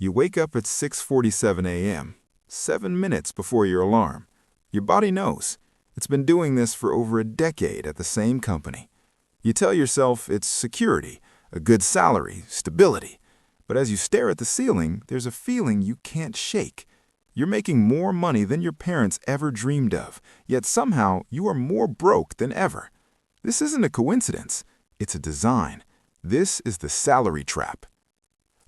You wake up at 6:47 a.m., 7 minutes before your alarm. Your body knows. It's been doing this for over a decade at the same company. You tell yourself it's security, a good salary, stability. But as you stare at the ceiling, there's a feeling you can't shake. You're making more money than your parents ever dreamed of, yet somehow you are more broke than ever. This isn't a coincidence. It's a design. This is the salary trap.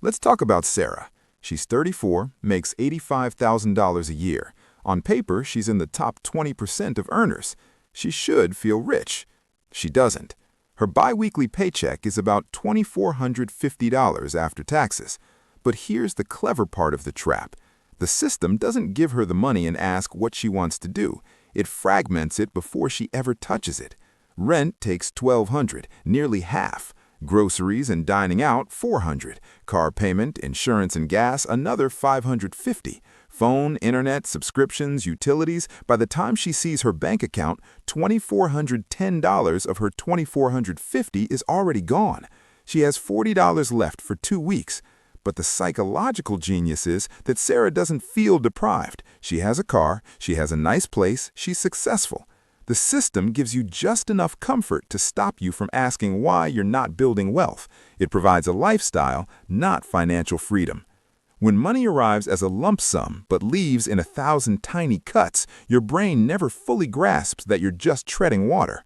Let's talk about Sarah. She's 34, makes $85,000 a year. On paper, she's in the top 20% of earners. She should feel rich. She doesn't. Her biweekly paycheck is about $2,450 after taxes. But here's the clever part of the trap. The system doesn't give her the money and ask what she wants to do. It fragments it before she ever touches it. Rent takes $1,200, nearly half. Groceries and dining out, $400. Car payment, insurance and gas, another $550. Phone, internet, subscriptions, utilities. By the time she sees her bank account, $2,410 of her $2,450 is already gone. She has $40 left for 2 weeks. But the psychological genius is that Sarah doesn't feel deprived. She has a car, she has a nice place, she's successful. The system gives you just enough comfort to stop you from asking why you're not building wealth. It provides a lifestyle, not financial freedom. When money arrives as a lump sum but leaves in 1,000 tiny cuts, your brain never fully grasps that you're just treading water.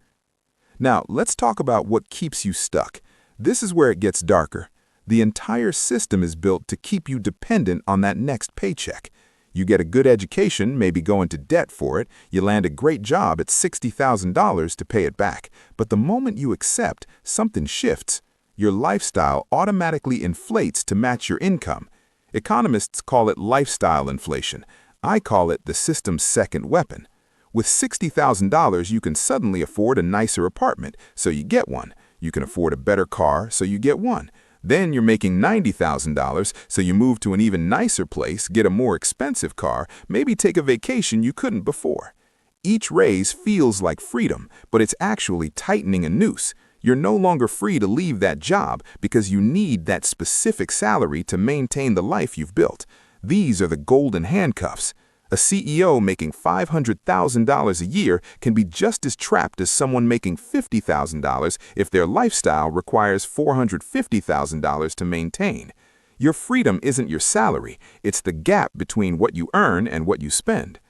Now, let's talk about what keeps you stuck. This is where it gets darker. The entire system is built to keep you dependent on that next paycheck. You get a good education, maybe go into debt for it. You land a great job at $60,000 to pay it back. But the moment you accept, something shifts. Your lifestyle automatically inflates to match your income. Economists call it lifestyle inflation. I call it the system's second weapon. With $60,000, you can suddenly afford a nicer apartment, so you get one. You can afford a better car, so you get one. Then you're making $90,000, so you move to an even nicer place, get a more expensive car, maybe take a vacation you couldn't before. Each raise feels like freedom, but it's actually tightening a noose. You're no longer free to leave that job because you need that specific salary to maintain the life you've built. These are the golden handcuffs. A CEO making $500,000 a year can be just as trapped as someone making $50,000 if their lifestyle requires $450,000 to maintain. Your freedom isn't your salary, it's the gap between what you earn and what you spend.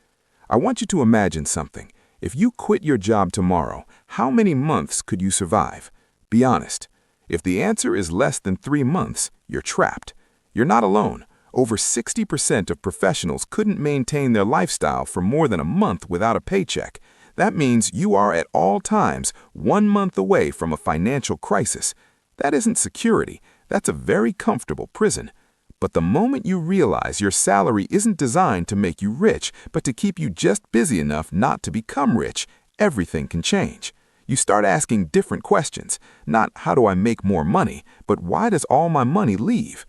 I want you to imagine something. If you quit your job tomorrow, how many months could you survive? Be honest. If the answer is less than 3 months, you're trapped. You're not alone. Over 60% of professionals couldn't maintain their lifestyle for more than a month without a paycheck. That means you are at all times 1 month away from a financial crisis. That isn't security. That's a very comfortable prison. But the moment you realize your salary isn't designed to make you rich, but to keep you just busy enough not to become rich, everything can change. You start asking different questions. Not how do I make more money, but why does all my money leave?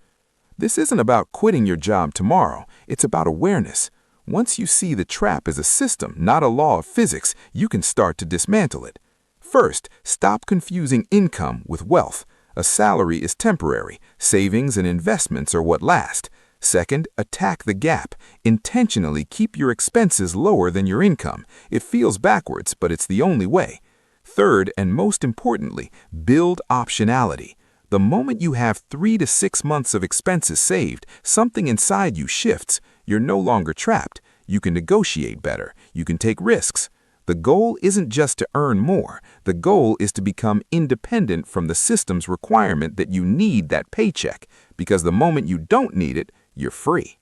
This isn't about quitting your job tomorrow. It's about awareness. Once you see the trap as a system, not a law of physics, you can start to dismantle it. First, stop confusing income with wealth. A salary is temporary. Savings and investments are what last. Second, attack the gap. Intentionally keep your expenses lower than your income. It feels backwards, but it's the only way. Third, and most importantly, build optionality. The moment you have 3 to 6 months of expenses saved, something inside you shifts. You're no longer trapped. You can negotiate better. You can take risks. The goal isn't just to earn more. The goal is to become independent from the system's requirement that you need that paycheck, because the moment you don't need it, you're free.